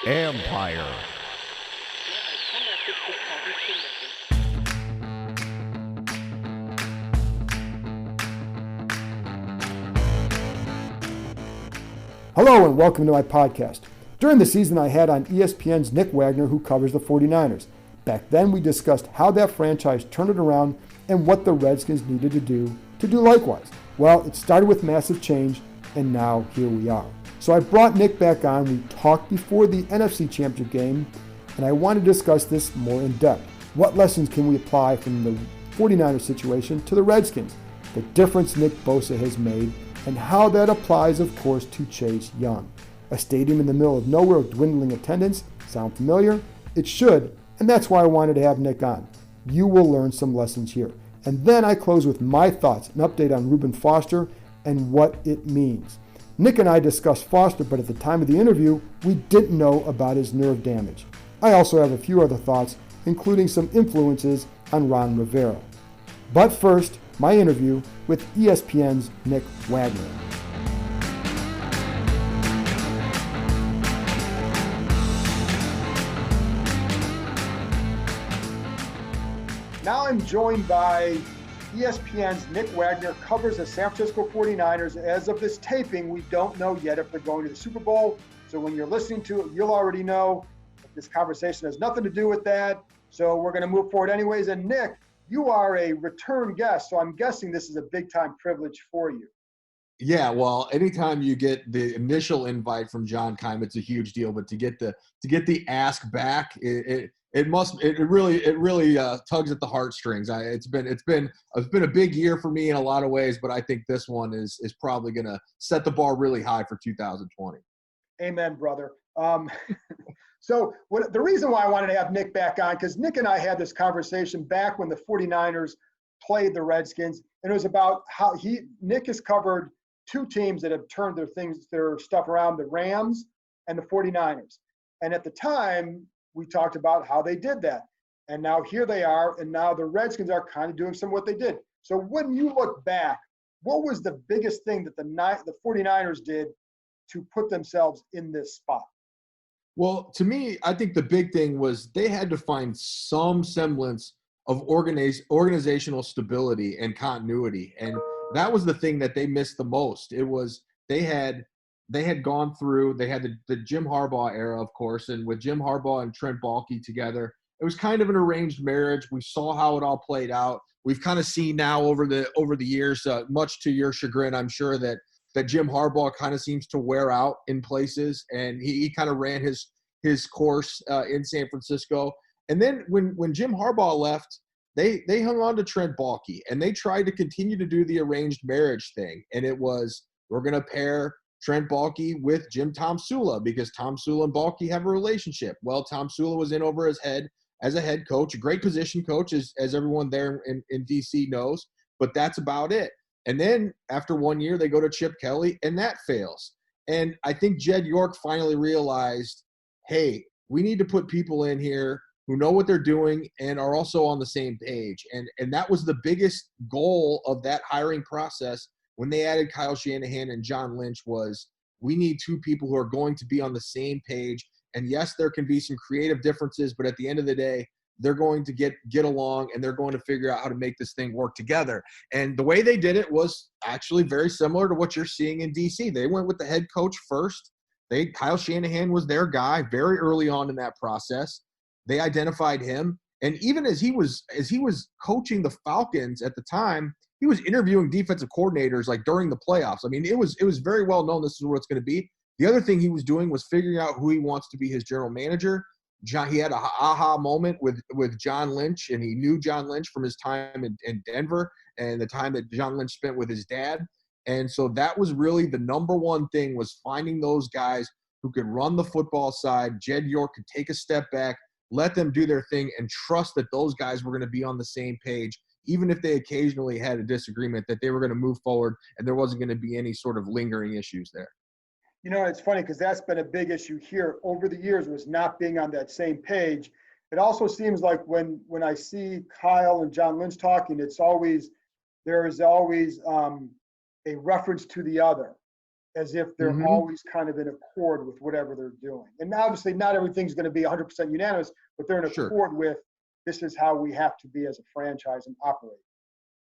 Empire. Hello and welcome to my podcast. During the season I had on ESPN's Nick Wagoner, who covers the 49ers. Back then we discussed how that franchise turned it around and what the Redskins needed to do likewise. Well, it started with massive change, and now here we are. So I brought Nick back on. We talked before the NFC Championship game, and I want to discuss this more in depth. What lessons can we apply from the 49ers situation to the Redskins? The difference Nick Bosa has made, and how that applies, of course, to Chase Young. A stadium in the middle of nowhere with dwindling attendance. Sound familiar? It should, and that's why I wanted to have Nick on. You will learn some lessons here. And then I close with my thoughts, an update on Reuben Foster and what it means. Nick and I discussed Foster, but at the time of the interview, we didn't know about his nerve damage. I also have a few other thoughts, including some influences on Ron Rivera. But first, my interview with ESPN's Nick Wagoner. Now I'm joined by ESPN's Nick Wagoner, covers the San Francisco 49ers. As of this taping, we don't know yet if they're going to the Super Bowl. So when you're listening to it, you'll already know this conversation has nothing to do with that. So we're going to move forward anyways. And Nick, you are a return guest, so I'm guessing this is a big-time privilege for you. Yeah, well, anytime you get the initial invite from John Keim, it's a huge deal. But to get the ask back, it really tugs at the heartstrings. It's been a big year for me in a lot of ways, but I think this one is probably going to set the bar really high for 2020. Amen, brother. So the reason why I wanted to have Nick back on, because Nick and I had this conversation back when the 49ers played the Redskins, and it was about how Nick has covered two teams that have turned their stuff around, the Rams and the 49ers. And at the time, we talked about how they did that. And now here they are, and now the Redskins are kind of doing some of what they did. So when you look back, what was the biggest thing that the 49ers did to put themselves in this spot? Well, to me, I think the big thing was they had to find some semblance of organizational stability and continuity. And that was the thing that they missed the most. It was they had gone through, they had the Jim Harbaugh era, of course, and with Jim Harbaugh and Trent Baalke together, it was kind of an arranged marriage. We saw how it all played out. We've kind of seen now over the years, much to your chagrin, I'm sure, that Jim Harbaugh kind of seems to wear out in places, and he kind of ran his course in San Francisco. And then when Jim Harbaugh left, they hung on to Trent Baalke, and they tried to continue to do the arranged marriage thing. And it was, we're going to pair Trent Baalke with Jim Tomsula because Tomsula and Baalke have a relationship. Well, Tomsula was in over his head as a head coach, a great position coach, as everyone there in D.C. knows, but that's about it. And then after 1 year, they go to Chip Kelly, and that fails. And I think Jed York finally realized, hey, we need to put people in here who know what they're doing and are also on the same page. And that was the biggest goal of that hiring process when they added Kyle Shanahan and John Lynch was, we need two people who are going to be on the same page. And yes, there can be some creative differences, but at the end of the day, they're going to get along, and they're going to figure out how to make this thing work together. And the way they did it was actually very similar to what you're seeing in D.C. They went with the head coach first. Kyle Shanahan was their guy very early on in that process. They identified him. And even as he was coaching the Falcons at the time, he was interviewing defensive coordinators like during the playoffs. I mean, it was very well known this is what it's going to be. The other thing he was doing was figuring out who he wants to be his general manager. He had an aha moment with John Lynch, and he knew John Lynch from his time in Denver and the time that John Lynch spent with his dad. And so that was really the number one thing, was finding those guys who could run the football side. Jed York could take a step back, let them do their thing, and trust that those guys were going to be on the same page, even if they occasionally had a disagreement, that they were going to move forward and there wasn't going to be any sort of lingering issues there. You know, it's funny because that's been a big issue here over the years, was not being on that same page. It also seems like when I see Kyle and John Lynch talking, there is always a reference to the other. as if they're Mhm. always kind of in accord with whatever they're doing. And obviously not everything's going to be 100% unanimous, but they're in Sure. accord with this is how we have to be as a franchise and operate.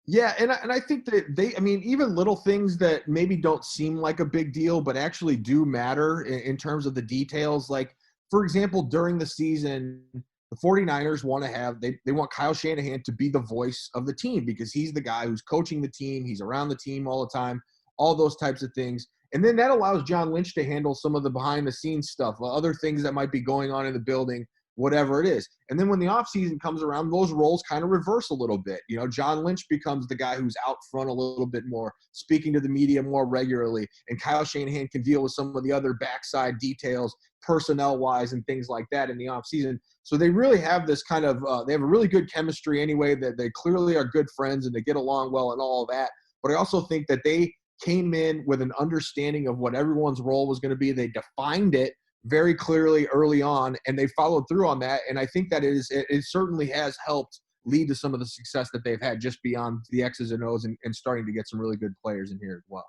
Yeah, and I think that I mean, even little things that maybe don't seem like a big deal, but actually do matter in terms of the details. Like, for example, during the season, the 49ers want to they want Kyle Shanahan to be the voice of the team because he's the guy who's coaching the team. He's around the team all the time, all those types of things. And then that allows John Lynch to handle some of the behind the scenes stuff, other things that might be going on in the building, whatever it is. And then when the offseason comes around, those roles kind of reverse a little bit. You know, John Lynch becomes the guy who's out front a little bit more, speaking to the media more regularly. And Kyle Shanahan can deal with some of the other backside details, personnel-wise and things like that in the offseason. So they really have this kind of they have a really good chemistry anyway, that they clearly are good friends and they get along well and all of that. But I also think that they came in with an understanding of what everyone's role was going to be. They defined it very clearly early on, and they followed through on that. And I think that it certainly has helped lead to some of the success that they've had just beyond the X's and O's and starting to get some really good players in here as well.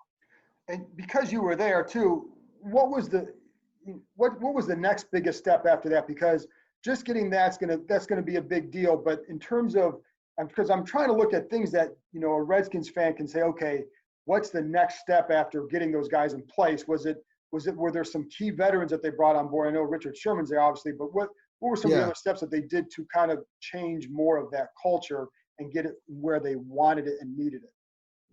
And because you were there too, what was the next biggest step after that? Because just getting that's gonna be a big deal. But in terms of, because I'm trying to look at things that, you know, a Redskins fan can say, okay, what's the next step after getting those guys in place? Were there some key veterans that they brought on board? I know Richard Sherman's there, obviously, but what were some of the other steps that they did to kind of change more of that culture and get it where they wanted it and needed it?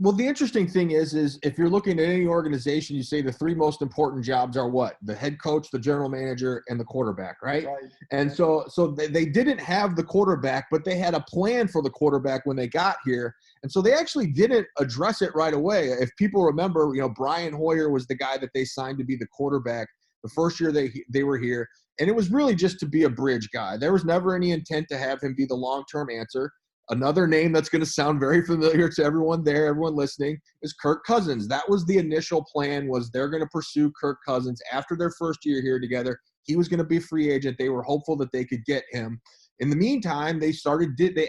Well, the interesting thing is if you're looking at any organization, you say the three most important jobs are what? The head coach, the general manager, and the quarterback, right? And so they didn't have the quarterback, but they had a plan for the quarterback when they got here. And so they actually didn't address it right away. If people remember, you know, Brian Hoyer was the guy that they signed to be the quarterback the first year they were here. And it was really just to be a bridge guy. There was never any intent to have him be the long-term answer. Another name that's going to sound very familiar to everyone there, everyone listening, is Kirk Cousins. That was the initial plan, was they're going to pursue Kirk Cousins after their first year here together. He was going to be a free agent. They were hopeful that they could get him. In the meantime, they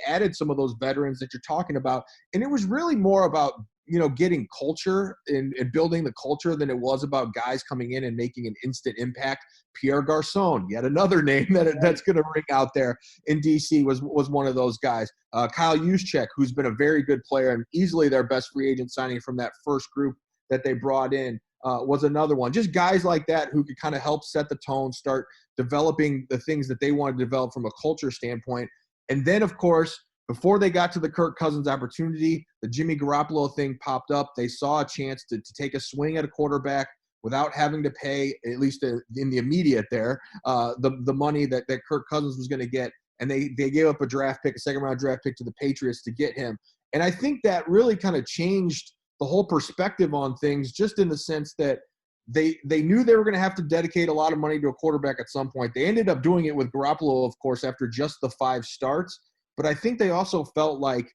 added some of those veterans that you're talking about, and it was really more about, you know, getting culture and building the culture than it was about guys coming in and making an instant impact. Pierre Garçon, yet another name that's going to ring out there in DC, was one of those guys. Kyle Juszczyk, who's been a very good player and easily their best free agent signing from that first group that they brought in, was another one. Just guys like that who could kind of help set the tone, start developing the things that they wanted to develop from a culture standpoint. And then, of course, before they got to the Kirk Cousins opportunity, the Jimmy Garoppolo thing popped up. They saw a chance to take a swing at a quarterback without having to pay, at least in the immediate there, the money that Kirk Cousins was going to get. And they gave up a second-round draft pick to the Patriots to get him. And I think that really kind of changed the whole perspective on things, just in the sense that they knew they were going to have to dedicate a lot of money to a quarterback at some point. They ended up doing it with Garoppolo, of course, after just the 5 starts. But I think they also felt like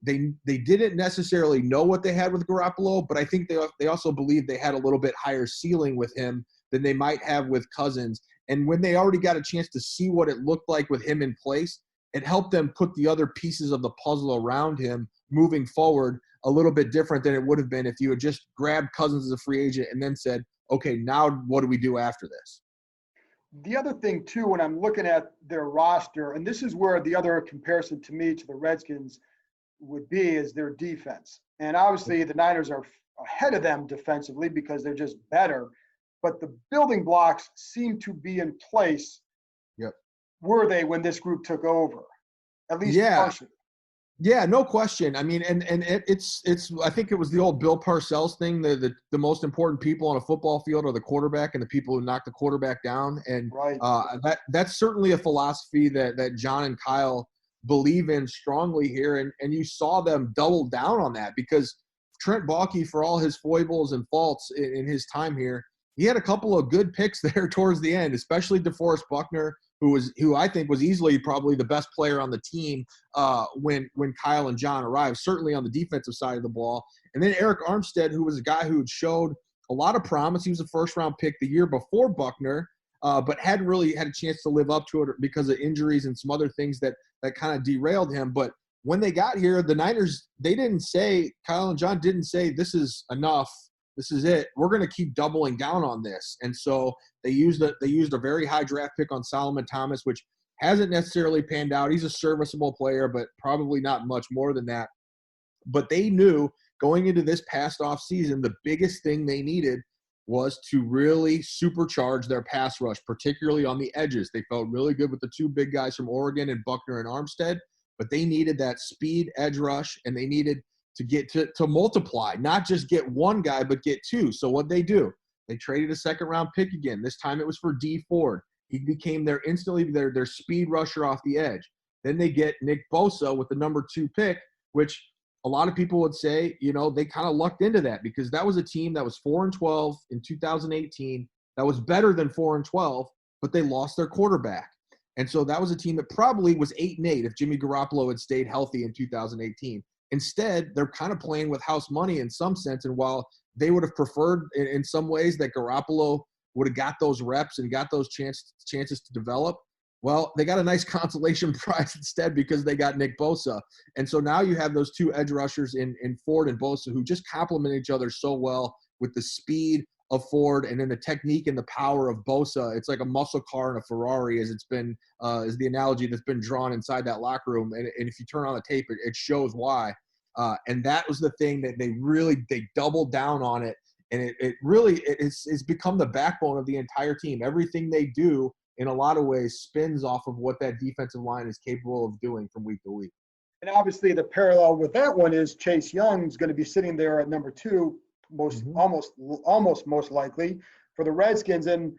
they didn't necessarily know what they had with Garoppolo, but I think they also believed they had a little bit higher ceiling with him than they might have with Cousins. And when they already got a chance to see what it looked like with him in place, it helped them put the other pieces of the puzzle around him moving forward a little bit different than it would have been if you had just grabbed Cousins as a free agent and then said, okay, now what do we do after this? The other thing, too, when I'm looking at their roster, and this is where the other comparison to me to the Redskins would be, is their defense. And obviously the Niners are ahead of them defensively because they're just better. But the building blocks seem to be in place. Yep. Were they when this group took over? At least partially. Yeah, no question. I mean, and it's I think it was the old Bill Parcells thing. The most important people on a football field are the quarterback and the people who knock the quarterback down. And that's certainly a philosophy that John and Kyle believe in strongly here. And you saw them double down on that, because Trent Baalke, for all his foibles and faults in his time here, he had a couple of good picks there towards the end, especially DeForest Buckner, who I think was easily probably the best player on the team when Kyle and John arrived, certainly on the defensive side of the ball. And then Eric Armstead, who was a guy who had showed a lot of promise. He was a first-round pick the year before Buckner, but hadn't really had a chance to live up to it because of injuries and some other things that kind of derailed him. But when they got here, the Niners, Kyle and John didn't say this is enough. This is it. We're going to keep doubling down on this. And so they used a very high draft pick on Solomon Thomas, which hasn't necessarily panned out. He's a serviceable player, but probably not much more than that. But they knew going into this past off season, the biggest thing they needed was to really supercharge their pass rush, particularly on the edges. They felt really good with the two big guys from Oregon and Buckner and Armstead, but they needed that speed edge rush, and they needed to get to multiply, not just get one guy, but get two. So what they do, they traded a second-round pick again. This time it was for D Ford. He became their speed rusher off the edge. Then they get Nick Bosa with the number 2 pick, which a lot of people would say, they kind of lucked into that because that was a team that was 4-12 in 2018. That was better than 4-12, but they lost their quarterback. And so that was a team that probably was 8-8 if Jimmy Garoppolo had stayed healthy in 2018. Instead, they're kind of playing with house money in some sense. And while they would have preferred in some ways that Garoppolo would have got those reps and got those chances to develop, well, they got a nice consolation prize instead because they got Nick Bosa. And so now you have those two edge rushers in Ford and Bosa who just complement each other so well with the speed of Ford and then the technique and the power of Bosa. It's like a muscle car and a Ferrari, as it's been is the analogy that's been drawn inside that locker room. And if you turn on the tape, it shows why. And that was the thing that they doubled down on it. And it's become the backbone of the entire team. Everything they do in a lot of ways spins off of what that defensive line is capable of doing from week to week. And obviously the parallel with that one is Chase Young's going to be sitting there at number 2, almost most likely for the Redskins. And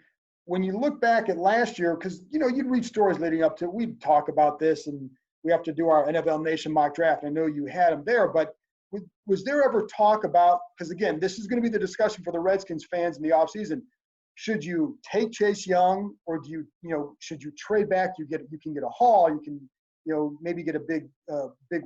when you look back at last year, because, you'd read stories leading up to, we'd talk about this and we have to do our NFL Nation mock draft. I know you had them there, but was there ever talk about, because again, this is going to be the discussion for the Redskins fans in the offseason, should you take Chase Young or do should you trade back? You can get a haul. You can, maybe get a big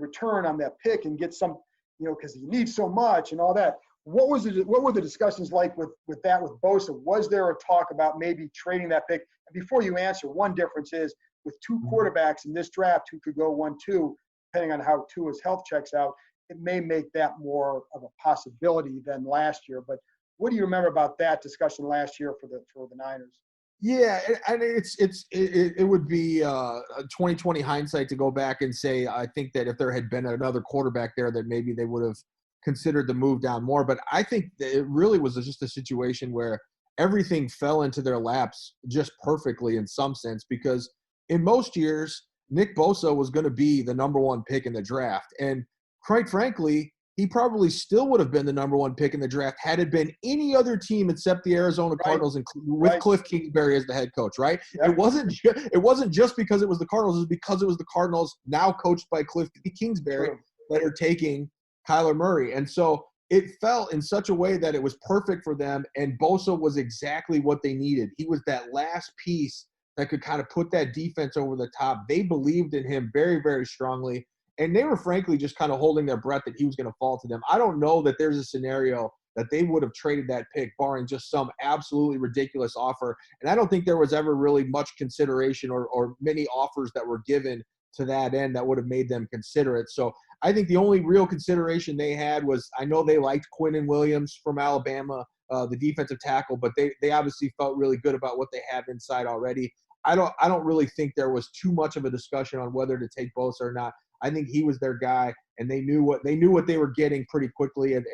return on that pick and get some, because you need so much and all that. What were the discussions like with Bosa? Was there a talk about maybe trading that pick? And before you answer, one difference is with 2 quarterbacks in this draft who could go 1-2, depending on how Tua's health checks out, it may make that more of a possibility than last year. But what do you remember about that discussion last year for the Niners? Yeah, and it would be 20/20 hindsight to go back and say I think that if there had been another quarterback there, that maybe they would have considered the move down more. But I think that it really was just a situation where everything fell into their laps just perfectly in some sense, because in most years Nick Bosa was going to be the number 1 pick in the draft, and quite frankly, he probably still would have been the number 1 pick in the draft had it been any other team except the Arizona Cardinals, and with Cliff Kingsbury as the head coach, right? Yep. It wasn't just because it was the Cardinals, it was because it was the Cardinals now coached by Cliff Kingsbury that are taking Kyler Murray. And so it fell in such a way that it was perfect for them, and Bosa was exactly what they needed. He was that last piece that could kind of put that defense over the top. They believed in him very, very strongly. And they were frankly just kind of holding their breath that he was going to fall to them. I don't know that there's a scenario that they would have traded that pick barring just some absolutely ridiculous offer. And I don't think there was ever really much consideration or many offers that were given to that end that would have made them consider it. So I think the only real consideration they had was, I know they liked Quinnen Williams from Alabama, the defensive tackle, but they obviously felt really good about what they have inside already. I don't really think there was too much of a discussion on whether to take Bosa or not. I think he was their guy, and they knew what they were getting pretty quickly. And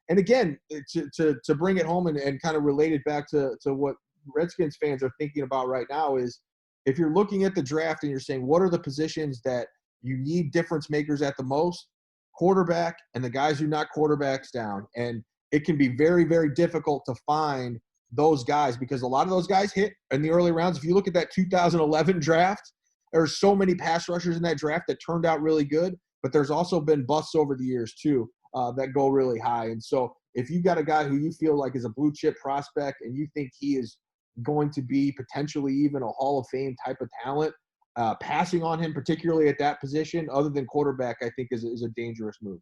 again, to bring it home and kind of relate it back to what Redskins fans are thinking about right now is, if you're looking at the draft and you're saying what are the positions that you need difference makers at the most, quarterback and the guys who knock quarterbacks down. And it can be very, very difficult to find those guys because a lot of those guys hit in the early rounds. If you look at that 2011 draft, there's so many pass rushers in that draft that turned out really good, but there's also been busts over the years too that go really high. And so if you got a guy who you feel like is a blue chip prospect and you think he is going to be potentially even a Hall of Fame type of talent, passing on him, particularly at that position, other than quarterback, I think is a dangerous move.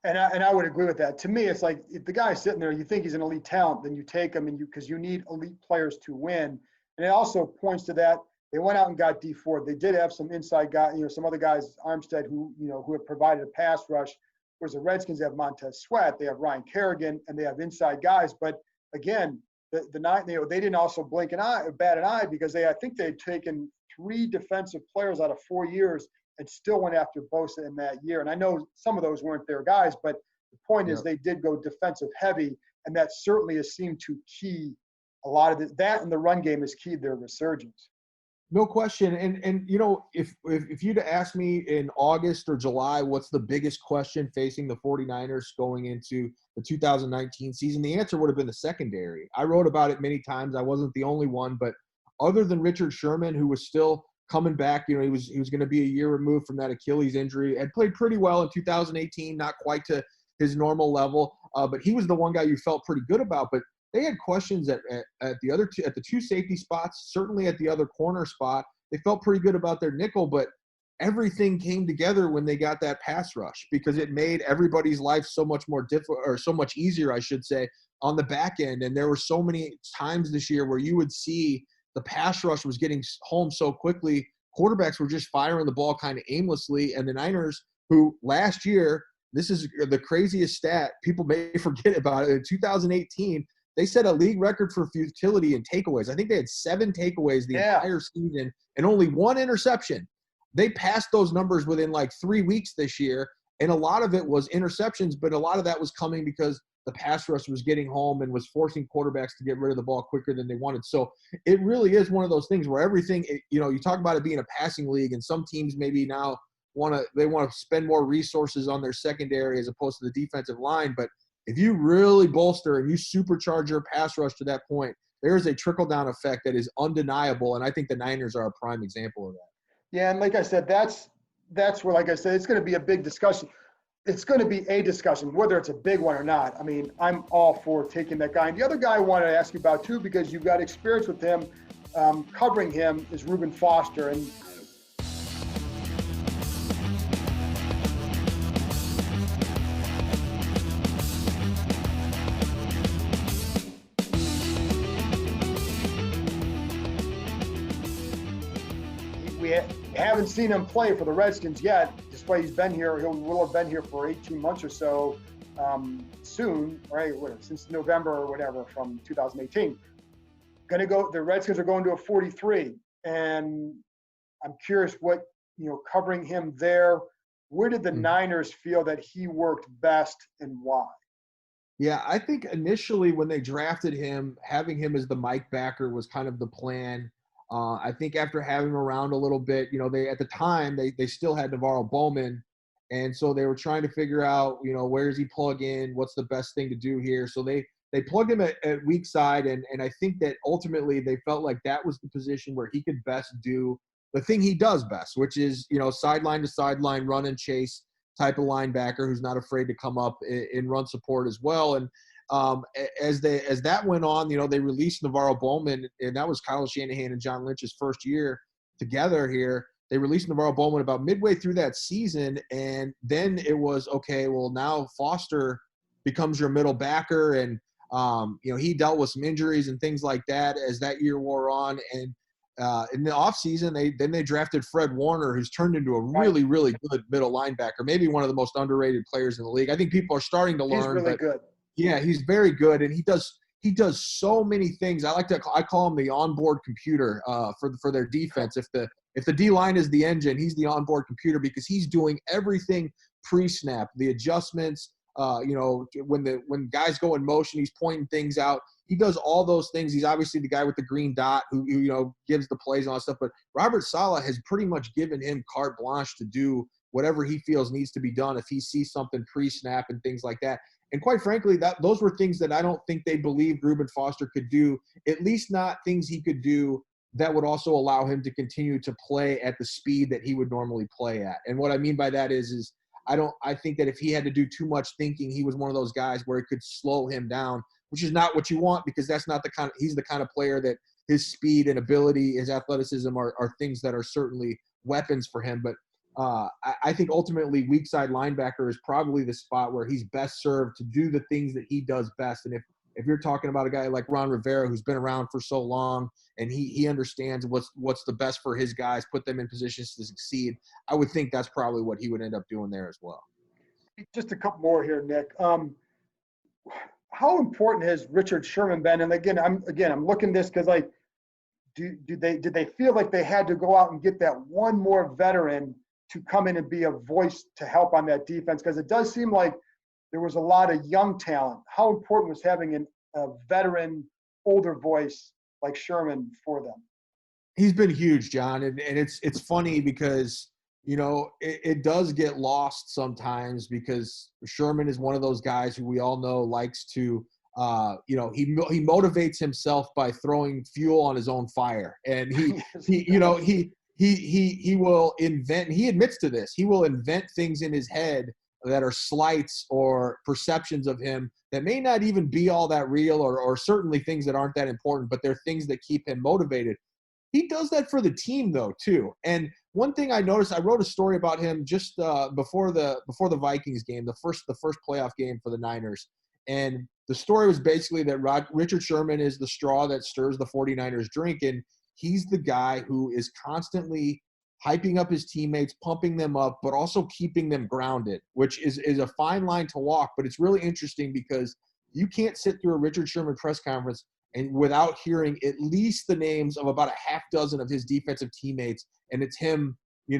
And I would agree with that. To me, it's like if the guy's sitting there, you think he's an elite talent, then you take him because you need elite players to win. And it also points to that. They went out and got D Ford. They did have some inside guys, some other guys, Armstead, who had provided a pass rush. whereas the Redskins have Montez Sweat, they have Ryan Kerrigan, and they have inside guys. But again, they didn't also bat an eye because I think they had taken 3 defensive players out of 4 years and still went after Bosa in that year. And I know some of those weren't their guys, but the point is they did go defensive heavy, and that certainly has seemed to key a lot of that, and the run game has keyed their resurgence. No question. And if you'd asked me in August or July, what's the biggest question facing the 49ers going into the 2019 season, the answer would have been the secondary. I wrote about it many times. I wasn't the only one, but other than Richard Sherman, who was still coming back, he was going to be a year removed from that Achilles injury, had played pretty well in 2018, not quite to his normal level, but he was the one guy you felt pretty good about. But they had questions at the 2 safety spots, certainly at the other corner spot. They felt pretty good about their nickel, but everything came together when they got that pass rush because it made everybody's life so much more difficult, or so much easier, I should say, on the back end. And there were so many times this year where you would see the pass rush was getting home so quickly. Quarterbacks were just firing the ball kind of aimlessly. And the Niners, who last year, this is the craziest stat, people may forget about it, in 2018, they set a league record for futility in takeaways. I think they had 7 takeaways the entire season and only 1 interception. They passed those numbers within like 3 weeks this year, and a lot of it was interceptions, but a lot of that was coming because the pass rush was getting home and was forcing quarterbacks to get rid of the ball quicker than they wanted. So it really is one of those things where everything, you talk about it being a passing league, and some teams maybe now want to spend more resources on their secondary as opposed to the defensive line, but if you really bolster and you supercharge your pass rush to that point, there is a trickle-down effect that is undeniable, and I think the Niners are a prime example of that. Yeah, and like I said, that's where, like I said, it's going to be a big discussion. It's going to be a discussion, whether it's a big one or not. I mean, I'm all for taking that guy. And the other guy I wanted to ask you about, too, because you've got experience with him, covering him, is Reuben Foster. And we haven't seen him play for the Redskins yet, despite he's been here. He will have been here for 18 months or so soon, right? Since November or whatever from 2018. The Redskins are going to a 43, and I'm curious what, covering him there, where did the Niners feel that he worked best and why? Yeah, I think initially when they drafted him, having him as the Mike backer was kind of the plan. I think after having him around a little bit, they at the time they still had Navarro Bowman, and so they were trying to figure out, where does he plug in? What's the best thing to do here? So they plugged him at weak side, and I think that ultimately they felt like that was the position where he could best do the thing he does best, which is, sideline to sideline, run and chase type of linebacker who's not afraid to come up in run support as well. And as that went on, they released Navarro Bowman, and that was Kyle Shanahan and John Lynch's first year together here. They released Navarro Bowman about midway through that season, and then it was, okay, well, now Foster becomes your middle backer, and he dealt with some injuries and things like that as that year wore on. And in the offseason, they drafted Fred Warner, who's turned into a really, really good middle linebacker, maybe one of the most underrated players in the league. I think people are starting to learn. He's really good. Yeah, he's very good, and he does so many things. I call him the onboard computer for their defense. If the D line is the engine, he's the onboard computer because he's doing everything pre-snap, the adjustments. When guys go in motion, he's pointing things out. He does all those things. He's obviously the guy with the green dot who gives the plays and all that stuff. But Robert Saleh has pretty much given him carte blanche to do whatever he feels needs to be done if he sees something pre-snap and things like that. And quite frankly, those were things that I don't think they believed Reuben Foster could do, at least not things he could do that would also allow him to continue to play at the speed that he would normally play at. And what I mean by that is I think that if he had to do too much thinking, he was one of those guys where it could slow him down, which is not what you want because that's not he's the kind of player that his speed and ability, his athleticism are things that are certainly weapons for him. But I think ultimately weak side linebacker is probably the spot where he's best served to do the things that he does best. And if you're talking about a guy like Ron Rivera, who's been around for so long and he understands what's the best for his guys, put them in positions to succeed, I would think that's probably what he would end up doing there as well. Just a couple more here, Nick. How important has Richard Sherman been? And I'm looking this because like, did they feel like they had to go out and get that one more veteran to come in and be a voice to help on that defense? Because it does seem like there was a lot of young talent. How important was having a veteran, older voice like Sherman for them? He's been huge, John, and it's funny because it does get lost sometimes because Sherman is one of those guys who we all know likes to he motivates himself by throwing fuel on his own fire, and he will invent. He admits to this. He will invent things in his head that are slights or perceptions of him that may not even be all that real, or certainly things that aren't that important, but they're things that keep him motivated. He does that for the team, though, too. And one thing I noticed, I wrote a story about him just before the Vikings game, the first playoff game for the Niners. And the story was basically that Richard Sherman is the straw that stirs the 49ers drink, and he's the guy who is constantly hyping up his teammates, pumping them up, but also keeping them grounded, which is a fine line to walk. But it's really interesting because you can't sit through a Richard Sherman press conference and without hearing at least the names of about a half dozen of his defensive teammates, and it's him, you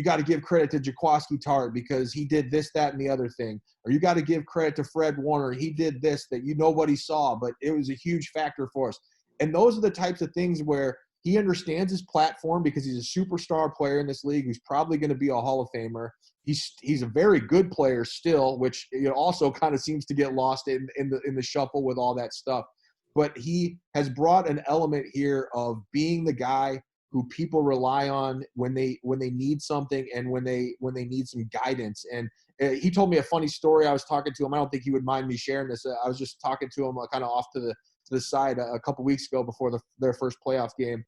got to give credit to Jaquiski Tartt because he did this, that, and the other thing. Or you got to give credit to Fred Warner. He did this that nobody saw, but it was a huge factor for us. And those are the types of things where he understands his platform because he's a superstar player in this league who's probably going to be a Hall of Famer. He's a very good player still, which also kind of seems to get lost in the shuffle with all that stuff. But he has brought an element here of being the guy who people rely on when they need something and when they need some guidance. And he told me a funny story. I was talking to him. I don't think he would mind me sharing this. I was just talking to him kind of off to the side a couple weeks ago before their first playoff game.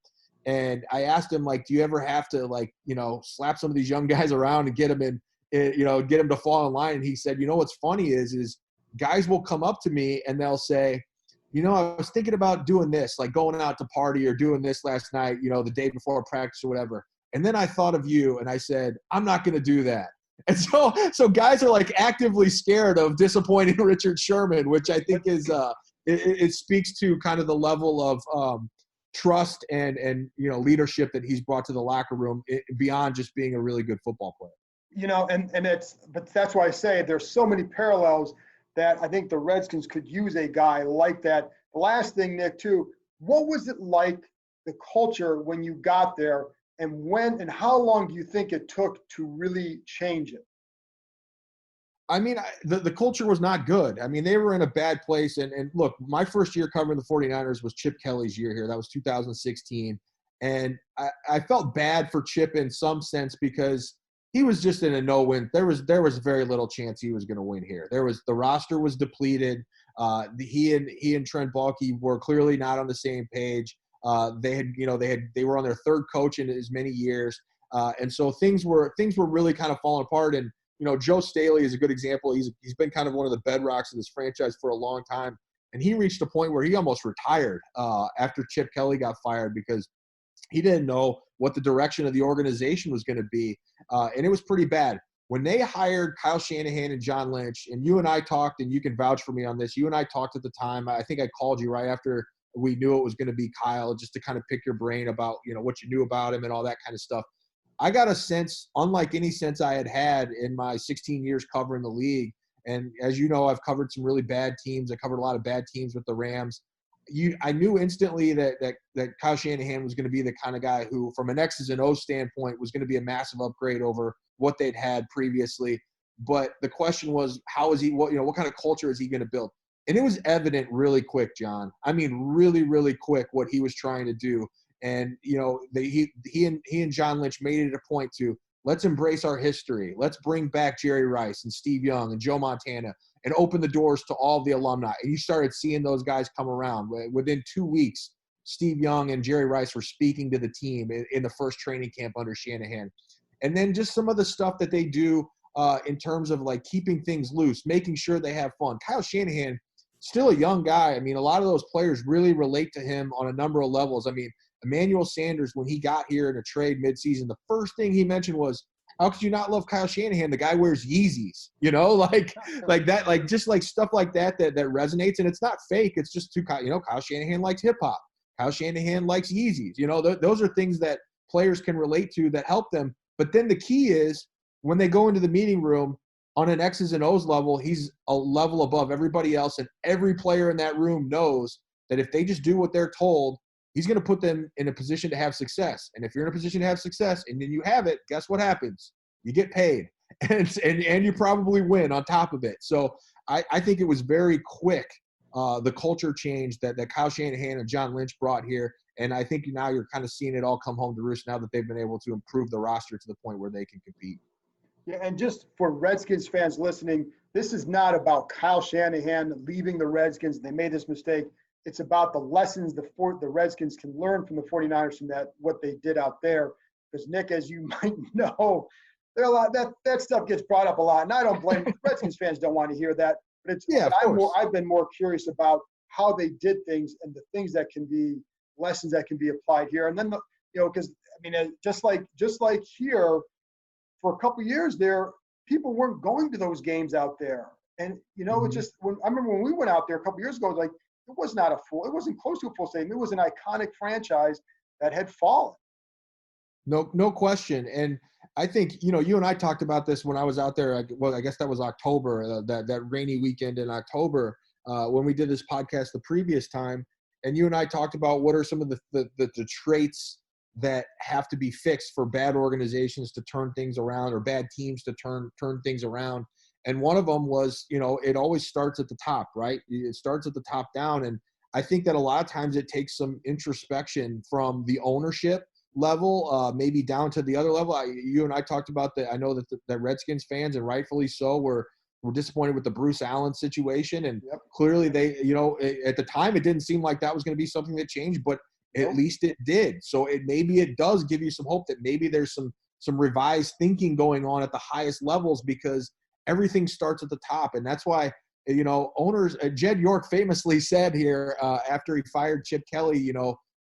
And I asked him, like, do you ever have to, like, slap some of these young guys around and get them get them to fall in line? And he said, what's funny is guys will come up to me and they'll say, I was thinking about doing this, like going out to party or doing this last night, the day before practice or whatever. And then I thought of you and I said, I'm not going to do that. And so guys are like actively scared of disappointing Richard Sherman, which I think is it speaks to kind of the level of trust and leadership that he's brought to the locker room beyond just being a really good football player. But that's why I say there's so many parallels that I think the Redskins could use a guy like that. The last thing, Nick, too, what was it like, the culture when you got there, and how long do you think it took to really change it? I mean, the culture was not good. I mean, they were in a bad place. And look, my first year covering the 49ers was Chip Kelly's year here. That was 2016. And I felt bad for Chip in some sense because he was just in a no-win. There was very little chance he was going to win here. The roster was depleted. He and Trent Baalke were clearly not on the same page. They were on their third coach in as many years, and so things were really kind of falling apart. And Joe Staley is a good example. He's been kind of one of the bedrocks of this franchise for a long time, and he reached a point where he almost retired after Chip Kelly got fired because he didn't know what the direction of the organization was going to be. And it was pretty bad. When they hired Kyle Shanahan and John Lynch, and you and I talked, and you can vouch for me on this, you and I talked at the time. I think I called you right after we knew it was going to be Kyle, just to kind of pick your brain about, what you knew about him and all that kind of stuff. I got a sense, unlike any sense I had in my 16 years covering the league. And as you know, I've covered some really bad teams. I covered a lot of bad teams with the Rams. I knew instantly that Kyle Shanahan was going to be the kind of guy who, from an X's and O's standpoint, was going to be a massive upgrade over what they'd had previously. But the question was, how is he? What kind of culture is he going to build? And it was evident really quick, John. I mean, really, really quick what he was trying to do. And he and John Lynch made it a point to, let's embrace our history. Let's bring back Jerry Rice and Steve Young and Joe Montana and open the doors to all the alumni. And you started seeing those guys come around. Within 2 weeks, Steve Young and Jerry Rice were speaking to the team in the first training camp under Shanahan. And then just some of the stuff that they do in terms of like keeping things loose, making sure they have fun. Kyle Shanahan, still a young guy. I mean, a lot of those players really relate to him on a number of levels. I mean, Emmanuel Sanders, when he got here in a trade midseason, the first thing he mentioned was, How could you not love Kyle Shanahan? The guy wears Yeezys, like that, like just like stuff like that resonates. And it's not fake. It's just Kyle Shanahan likes hip hop. Kyle Shanahan likes Yeezys. Those are things that players can relate to that help them. But then the key is when they go into the meeting room on an X's and O's level, he's a level above everybody else. And every player in that room knows that if they just do what they're told, he's going to put them in a position to have success. And if you're in a position to have success and then you have it, guess what happens? You get paid and you probably win on top of it. So I think it was very quick, the culture change that Kyle Shanahan and John Lynch brought here. And I think now you're kind of seeing it all come home to roost now that they've been able to improve the roster to the point where they can compete. Yeah, and just for Redskins fans listening, this is not about Kyle Shanahan leaving the Redskins. They made this mistake. It's about the lessons the Redskins can learn from the 49ers from what they did out there. Because, Nick, as you might know, there are a lot that stuff gets brought up a lot. And I don't blame Redskins fans don't want to hear that. But I've been more curious about how they did things and the things that can be lessons that can be applied here. And then, because, just like here, for a couple of years there, people weren't going to those games out there. And, it's just I remember when we went out there a couple of years ago, like, it wasn't close to a full stadium. It was an iconic franchise that had fallen. No question. And I think, you and I talked about this when I was out there. Well, I guess that was October, that rainy weekend in October, when we did this podcast the previous time. And you and I talked about what are some of the traits that have to be fixed for bad organizations to turn things around or bad teams to turn things around. And one of them was, it always starts at the top, right? It starts at the top down. And I think that a lot of times it takes some introspection from the ownership level, maybe down to the other level. You and I talked about that. I know that the Redskins fans, and rightfully so, were disappointed with the Bruce Allen situation. And clearly they, at the time, it didn't seem like that was going to be something that changed, but at least it did. So maybe it does give you some hope that maybe there's some revised thinking going on at the highest levels, because everything starts at the top. And that's why, owners, Jed York famously said here after he fired Chip Kelly,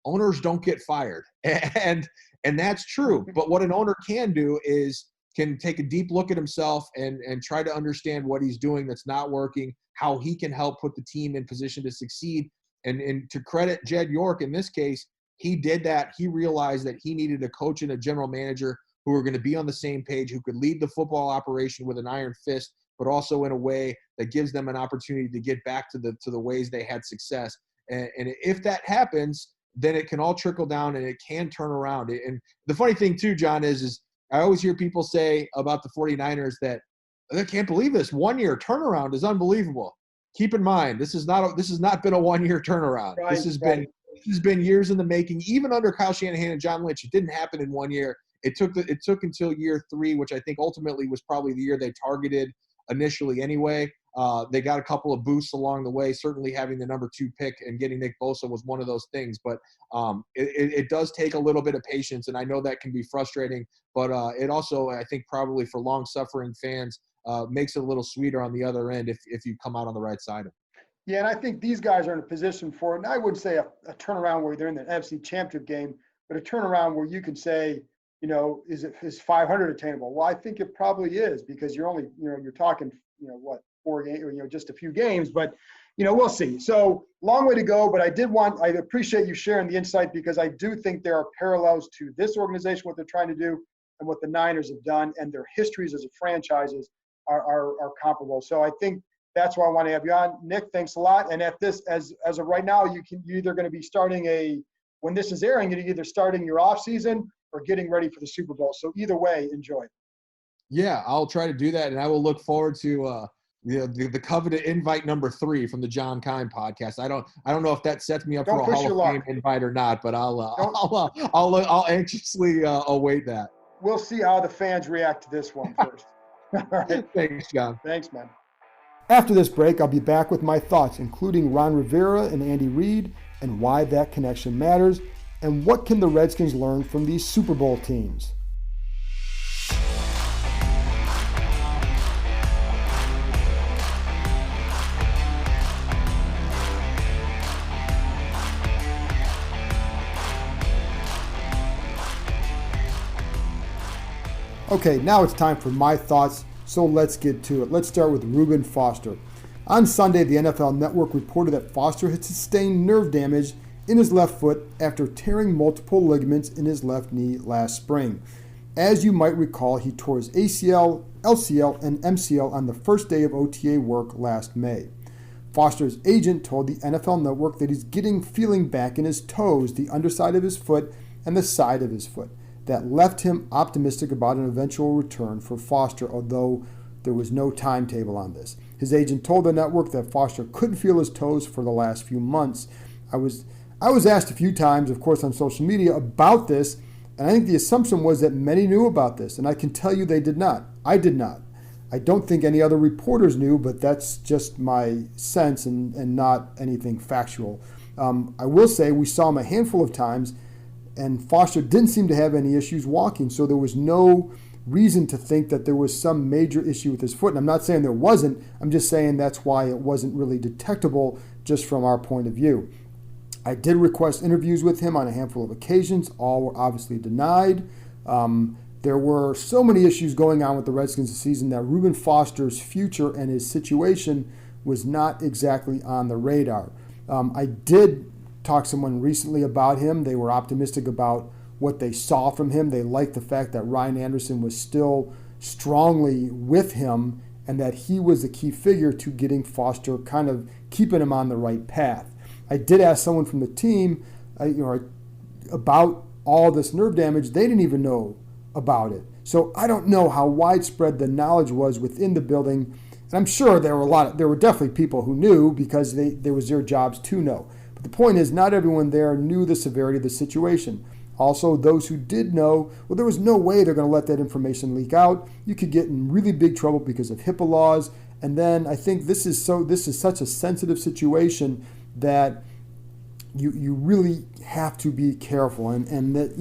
owners don't get fired. And that's true. But what an owner can do is can take a deep look at himself and try to understand what he's doing that's not working, how he can help put the team in position to succeed. And to credit Jed York in this case, he did that. He realized that he needed a coach and a general manager who were going to be on the same page, who could lead the football operation with an iron fist, but also in a way that gives them an opportunity to get back to the ways they had success. And if that happens, then it can all trickle down and it can turn around. And the funny thing too, John, is I always hear people say about the 49ers that I can't believe this 1 year turnaround is unbelievable. Keep in mind, this has not been a 1 year turnaround. Right, this has been years in the making. Even under Kyle Shanahan and John Lynch, it didn't happen in 1 year. It took until year 3, which I think ultimately was probably the year they targeted initially anyway. They got a couple of boosts along the way. Certainly having the number 2 pick and getting Nick Bosa was one of those things. But it does take a little bit of patience, and I know that can be frustrating. But it also, I think, probably for long-suffering fans, makes it a little sweeter on the other end if you come out on the right side of it. Yeah, and I think these guys are in a position for it. And I wouldn't say a turnaround where they're in the NFC Championship game, but a turnaround where you can say, is 500 attainable? Well, I think it probably is, because you're only, you're talking, 4 games, or, just a few games, but, we'll see. So long way to go, but I appreciate you sharing the insight, because I do think there are parallels to this organization, what they're trying to do, and what the Niners have done, and their histories as a franchises are comparable. So I think that's why I want to have you on. Nick, thanks a lot. And at this, as of right now, you're either going to be starting when this is airing, you're either starting your off season or getting ready for the Super Bowl. So either way, enjoy. Yeah, I'll try to do that, and I will look forward to the coveted invite number 3 from the John Kine podcast. I don't know if that sets me up for a Hall of Fame invite or not, but I'll anxiously await that. We'll see how the fans react to this one first. All right. Thanks, John. Thanks, man. After this break, I'll be back with my thoughts, including Ron Rivera and Andy Reid, and why that connection matters, and what can the Redskins learn from these Super Bowl teams. Okay, now it's time for my thoughts, so let's get to it. Let's start with Reuben Foster. On Sunday, the NFL Network reported that Foster had sustained nerve damage in his left foot after tearing multiple ligaments in his left knee last spring. As you might recall, he tore his ACL, LCL, and MCL on the first day of OTA work last May. Foster's agent told the NFL Network that he's getting feeling back in his toes, the underside of his foot, and the side of his foot. That left him optimistic about an eventual return for Foster, although there was no timetable on this. His agent told the network that Foster couldn't feel his toes for the last few months. I was asked a few times, of course, on social media about this, and I think the assumption was that many knew about this, and I can tell you they did not. I did not. I don't think any other reporters knew, but that's just my sense and not anything factual. I will say we saw him a handful of times, and Foster didn't seem to have any issues walking, so there was no reason to think that there was some major issue with his foot. And I'm not saying there wasn't, I'm just saying that's why it wasn't really detectable just from our point of view. I did request interviews with him on a handful of occasions. All were obviously denied. There were so many issues going on with the Redskins this season that Reuben Foster's future and his situation was not exactly on the radar. I did talk to someone recently about him. They were optimistic about what they saw from him. They liked the fact that Ryan Anderson was still strongly with him and that he was the key figure to getting Foster, kind of keeping him on the right path. I did ask someone from the team about all this nerve damage. They didn't even know about it. So I don't know how widespread the knowledge was within the building. And I'm sure there were definitely people who knew because there was their jobs to know. But the point is, not everyone there knew the severity of the situation. Also, those who did know, well, there was no way they're going to let that information leak out. You could get in really big trouble because of HIPAA laws. And then I think this is such a sensitive situation that you really have to be careful. And that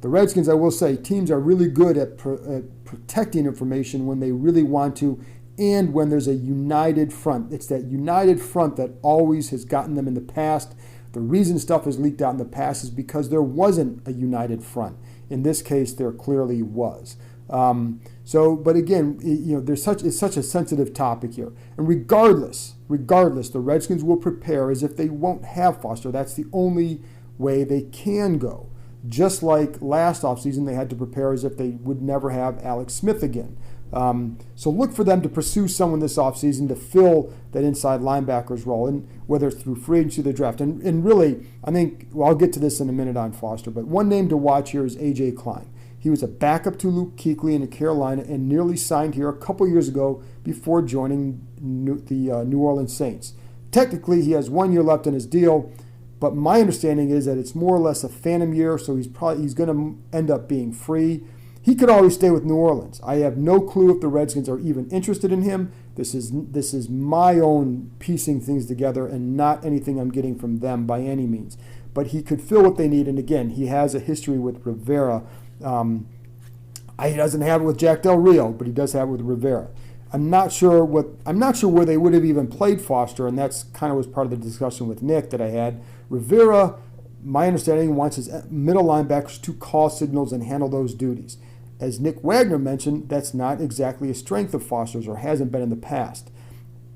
the Redskins, I will say, teams are really good at protecting information when they really want to, and when there's a united front. It's that united front that always has gotten them in the past. The reason stuff has leaked out in the past is because there wasn't a united front. In this case, there clearly was. But again, it's such a sensitive topic here. And regardless, the Redskins will prepare as if they won't have Foster. That's the only way they can go. Just like last offseason, they had to prepare as if they would never have Alex Smith again. So look for them to pursue someone this offseason to fill that inside linebacker's role, and whether it's through free agency or the draft. And really, I think, I'll get to this in a minute on Foster, but one name to watch here is A.J. Klein. He was a backup to Luke Kuechly in Carolina and nearly signed here a couple years ago before joining the New Orleans Saints. Technically, he has 1 year left in his deal, but my understanding is that it's more or less a phantom year, so he's going to end up being free. He could always stay with New Orleans. I have no clue if the Redskins are even interested in him. This is my own piecing things together and not anything I'm getting from them by any means. But he could fill what they need, and again, he has a history with Rivera. He doesn't have it with Jack Del Rio, but he does have it with Rivera. I'm not sure where they would have even played Foster, and that's kind of was part of the discussion with Nick that I had. Rivera, my understanding, wants his middle linebackers to call signals and handle those duties. As Nick Wagoner mentioned, that's not exactly a strength of Foster's, or hasn't been in the past.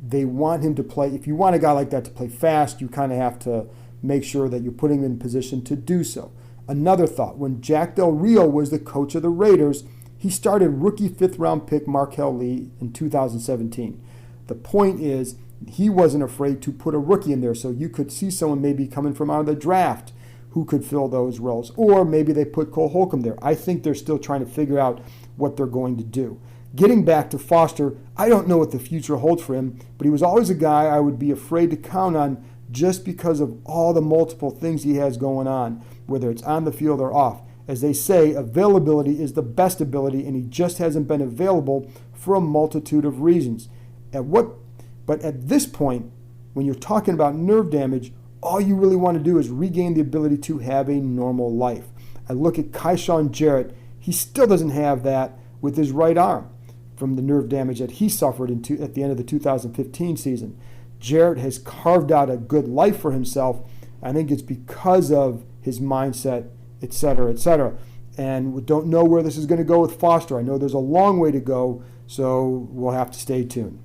They want him to play. If you want a guy like that to play fast, you kind of have to make sure that you're putting him in position to do so. Another thought, when Jack Del Rio was the coach of the Raiders, he started rookie 5th-round pick Markel Lee in 2017. The point is, he wasn't afraid to put a rookie in there, so you could see someone maybe coming from out of the draft who could fill those roles. Or maybe they put Cole Holcomb there. I think they're still trying to figure out what they're going to do. Getting back to Foster, I don't know what the future holds for him, but he was always a guy I would be afraid to count on just because of all the multiple things he has going on, whether it's on the field or off. As they say, availability is the best ability, and he just hasn't been available for a multitude of reasons. But at this point, when you're talking about nerve damage, all you really want to do is regain the ability to have a normal life. I look at Kyshawn Jarrett. He still doesn't have that with his right arm from the nerve damage that he suffered at the end of the 2015 season. Jarrett has carved out a good life for himself. I think it's because of his mindset, etc., etc. and we don't know where this is going to go with Foster. I know there's a long way to go, so we'll have to stay tuned.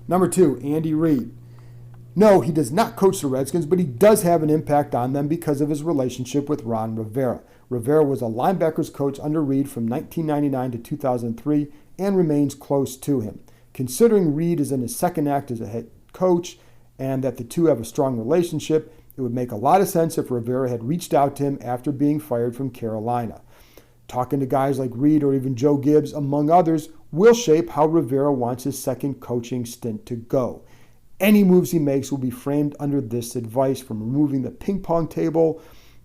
Number 2, Andy Reid. No, he does not coach the Redskins, but he does have an impact on them because of his relationship with Ron Rivera. Rivera was a linebackers coach under Reid from 1999 to 2003 and remains close to him. Considering Reid is in his second act as a head coach and that the two have a strong relationship, it would make a lot of sense if Rivera had reached out to him after being fired from Carolina. Talking to guys like Reid or even Joe Gibbs, among others, will shape how Rivera wants his second coaching stint to go. Any moves he makes will be framed under this advice, from removing the ping pong table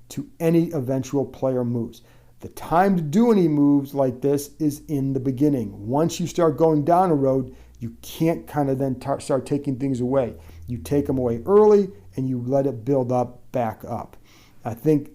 to any eventual player moves. The time to do any moves like this is in the beginning. Once you start going down a road, you can't kind of then start taking things away. You take them away early and you let it build up back up. I think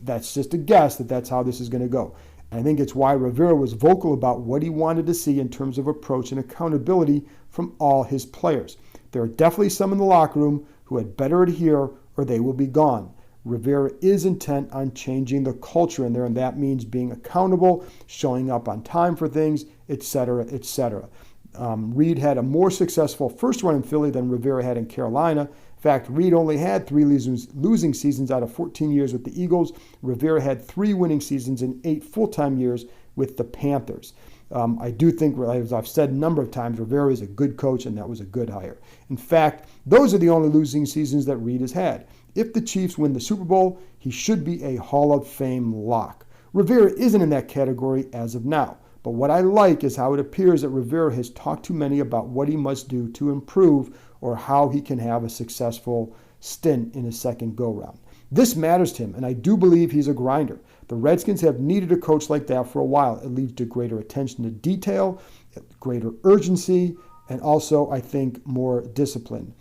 that's just a guess that's how this is going to go. And I think it's why Rivera was vocal about what he wanted to see in terms of approach and accountability from all his players. There are definitely some in the locker room who had better adhere or they will be gone. Rivera is intent on changing the culture in there, and that means being accountable, showing up on time for things, etc., etc. Reid had a more successful first run in Philly than Rivera had in Carolina. In fact, Reid only had 3 losing seasons out of 14 years with the Eagles. Rivera had 3 winning seasons in 8 full-time years with the Panthers. I do think, as I've said a number of times, Rivera is a good coach, and that was a good hire. In fact, those are the only losing seasons that Reid has had. If the Chiefs win the Super Bowl, he should be a Hall of Fame lock. Rivera isn't in that category as of now. But what I like is how it appears that Rivera has talked to many about what he must do to improve or how he can have a successful stint in his second go-round. This matters to him, and I do believe he's a grinder. The Redskins have needed a coach like that for a while. It leads to greater attention to detail, greater urgency, and also, I think, more discipline.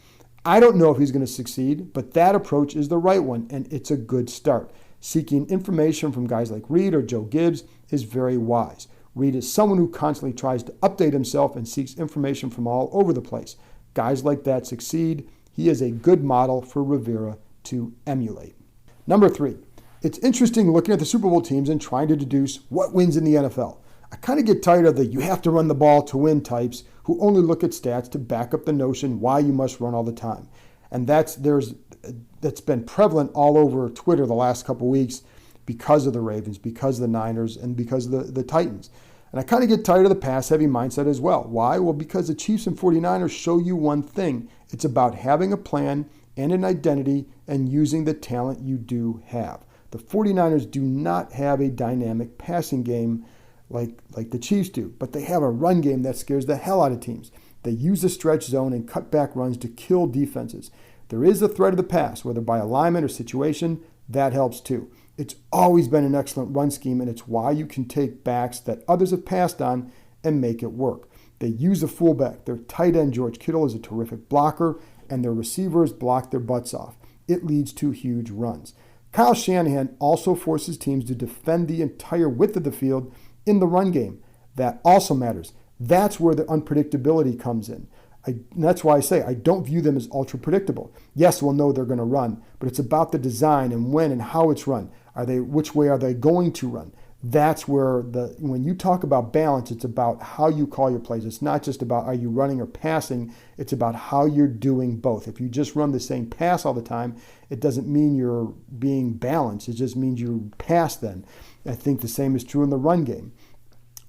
I don't know if he's going to succeed, but that approach is the right one, and it's a good start. Seeking information from guys like Reid or Joe Gibbs is very wise. Reid is someone who constantly tries to update himself and seeks information from all over the place. Guys like that succeed. He is a good model for Rivera to emulate. Number 3, it's interesting looking at the Super Bowl teams and trying to deduce what wins in the NFL. I kind of get tired of the you have to run the ball to win types who only look at stats to back up the notion why you must run all the time. And that's been prevalent all over Twitter the last couple weeks because of the Ravens, because of the Niners, and because of the Titans. And I kind of get tired of the pass-heavy mindset as well. Why? Well, because the Chiefs and 49ers show you one thing. It's about having a plan and an identity and using the talent you do have. The 49ers do not have a dynamic passing game like the Chiefs do, but they have a run game that scares the hell out of teams. They use the stretch zone and cut back runs to kill defenses. There is a threat of the pass, whether by alignment or situation, that helps too. It's always been an excellent run scheme, and it's why you can take backs that others have passed on and make it work. They use a fullback. Their tight end, George Kittle, is a terrific blocker, and their receivers block their butts off. It leads to huge runs. Kyle Shanahan also forces teams to defend the entire width of the field in the run game. That also matters. That's where the unpredictability comes in. That's why I say I don't view them as ultra predictable. Yes, we'll know they're going to run, but it's about the design and when and how it's run. Which way are they going to run? That's where when you talk about balance, it's about how you call your plays. It's not just about are you running or passing. It's about how you're doing both. If you just run the same pass all the time, it doesn't mean you're being balanced. It just means you pass then. I think the same is true in the run game.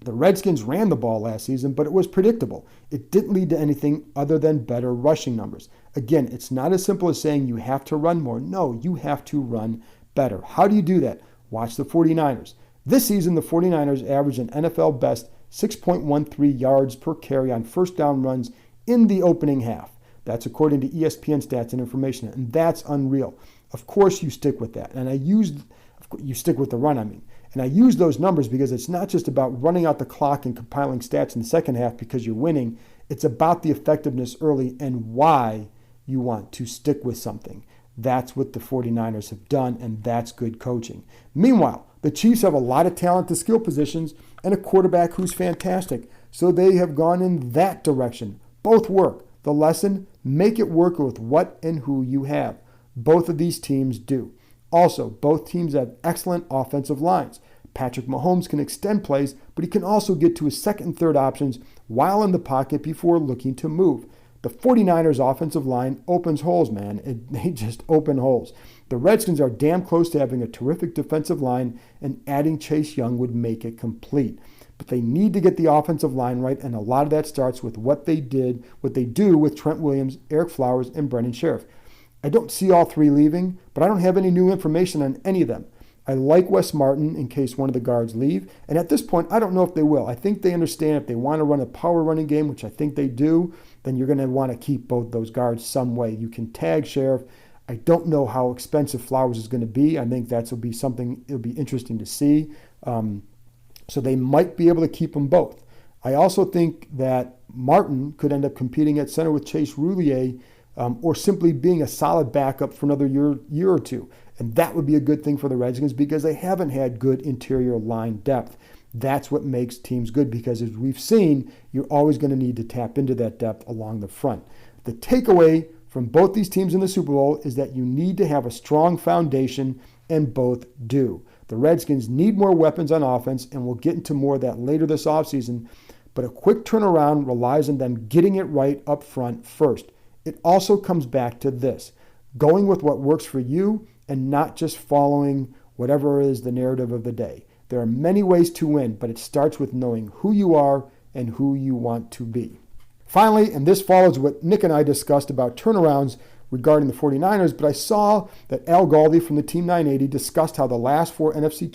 The Redskins ran the ball last season, but it was predictable. It didn't lead to anything other than better rushing numbers. Again, it's not as simple as saying you have to run more. No, you have to run better. How do you do that? Watch the 49ers. This season, the 49ers averaged an NFL best 6.13 yards per carry on first down runs in the opening half. That's according to ESPN stats and information, and that's unreal. Of course, you stick with that. And you stick with the run, And I use those numbers because it's not just about running out the clock and compiling stats in the second half because you're winning. It's about the effectiveness early and why you want to stick with something. That's what the 49ers have done, and that's good coaching. Meanwhile, the Chiefs have a lot of talent to skill positions and a quarterback who's fantastic. So they have gone in that direction. Both work. The lesson, make it work with what and who you have. Both of these teams do. Also, both teams have excellent offensive lines. Patrick Mahomes can extend plays, but he can also get to his second and third options while in the pocket before looking to move. The 49ers offensive line opens holes, man. They just open holes. The Redskins are damn close to having a terrific defensive line, and adding Chase Young would make it complete. But they need to get the offensive line right, and a lot of that starts with what they do with Trent Williams, Eric Flowers, and Brendan Sheriff. I don't see all three leaving, but I don't have any new information on any of them. I like Wes Martin in case one of the guards leave, and at this point, I don't know if they will. I think they understand if they want to run a power running game, which I think they do, then you're going to want to keep both those guards some way. You can tag Sheriff. I don't know how expensive Flowers is going to be. I think that will be something it'll be interesting to see. So they might be able to keep them both. I also think that Martin could end up competing at center with Chase Roulier, or simply being a solid backup for another year or two. And that would be a good thing for the Redskins because they haven't had good interior line depth. That's what makes teams good because, as we've seen, you're always going to need to tap into that depth along the front. The takeaway from both these teams in the Super Bowl is that you need to have a strong foundation, and both do. The Redskins need more weapons on offense, and we'll get into more of that later this offseason, but a quick turnaround relies on them getting it right up front first. It also comes back to this, going with what works for you and not just following whatever is the narrative of the day. There are many ways to win, but it starts with knowing who you are and who you want to be. Finally, and this follows what Nick and I discussed about turnarounds regarding the 49ers, but I saw that Al Galdi from the Team 980 discussed how the last four NFC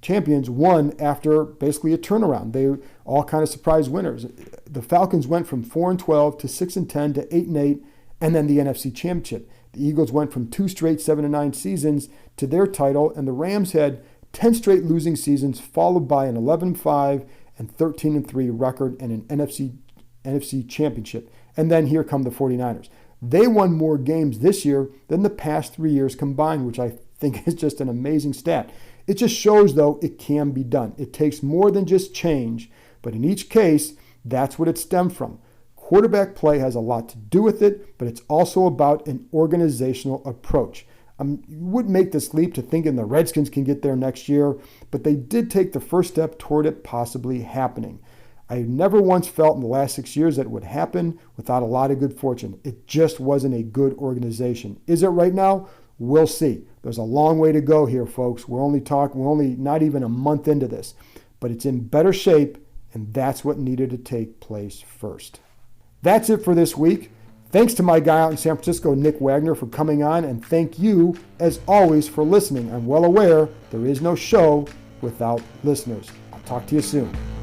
champions won after basically a turnaround. They were all kind of surprise winners. The Falcons went from 4-12 to 6-10 to 8-8, and then the NFC Championship. The Eagles went from 2 straight 7-9 seasons to their title, and the Rams had 10 straight losing seasons, followed by an 11-5 and 13-3 record and an NFC Championship. And then here come the 49ers. They won more games this year than the past 3 years combined, which I think is just an amazing stat. It just shows, though, it can be done. It takes more than just change, but in each case, that's what it stemmed from. Quarterback play has a lot to do with it, but it's also about an organizational approach. You wouldn't make this leap to thinking the Redskins can get there next year, but they did take the first step toward it possibly happening. I never once felt in the last 6 years that it would happen without a lot of good fortune. It just wasn't a good organization. Is it right now? We'll see. There's a long way to go here, folks. We're only not even a month into this, but it's in better shape, and that's what needed to take place first. That's it for this week. Thanks to my guy out in San Francisco, Nick Wagoner, for coming on, and thank you, as always, for listening. I'm well aware there is no show without listeners. I'll talk to you soon.